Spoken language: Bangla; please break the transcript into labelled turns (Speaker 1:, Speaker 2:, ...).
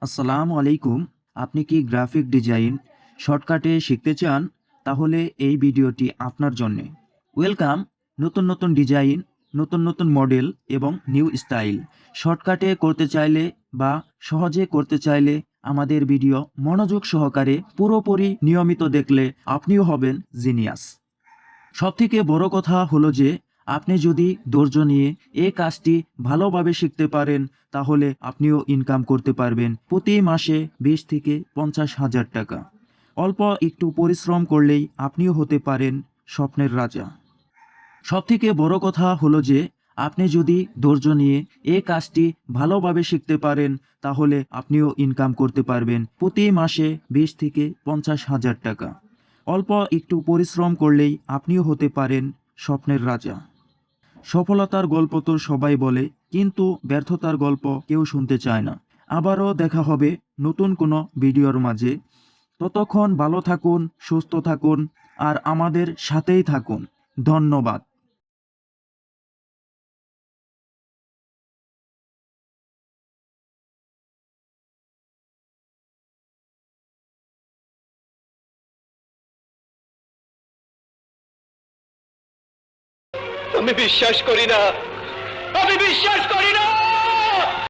Speaker 1: আসসালামু আলাইকুম। আপনি কি গ্রাফিক ডিজাইন শর্টকাটে শিখতে চান? তাহলে এই ভিডিওটি আপনার জন্যে। ওয়েলকাম। নতুন নতুন ডিজাইন, নতুন নতুন মডেল এবং নিউ স্টাইল শর্টকাটে করতে চাইলে বা সহজে করতে চাইলে আমাদের ভিডিও মনোযোগ সহকারে পুরোপুরি নিয়মিত দেখলে আপনিও হবেন জিনিয়াস। সবথেকে বড় কথা হলো যে আপনি যদি ধৈর্য নিয়ে এই কাজটি ভালোভাবে শিখতে পারেন তাহলে আপনিও ইনকাম করতে পারবেন প্রতি মাসে 20 থেকে 50,000 টাকা। অল্প একটু পরিশ্রম করলেই আপনিও হতে পারেন স্বপ্নের রাজা। সবথেকে বড় কথা হলো যে আপনি যদি ধৈর্য নিয়ে এই কাজটি ভালোভাবে শিখতে পারেন তাহলে আপনিও ইনকাম করতে পারবেন প্রতি মাসে 20 থেকে 50,000 টাকা। অল্প একটু পরিশ্রম করলেই আপনিও হতে পারেন স্বপ্নের রাজা। সফলতার গল্প তো সবাই বলে, কিন্তু ব্যর্থতার গল্প কেউ শুনতে চায় না। আবারও দেখা হবে নতুন কোনো ভিডিওর মাঝে। ততক্ষণ ভালো থাকুন, সুস্থ থাকুন আর আমাদের সাথেই থাকুন। ধন্যবাদ।
Speaker 2: আমি বিশ্বাস করি না, আমি বিশ্বাস করি না।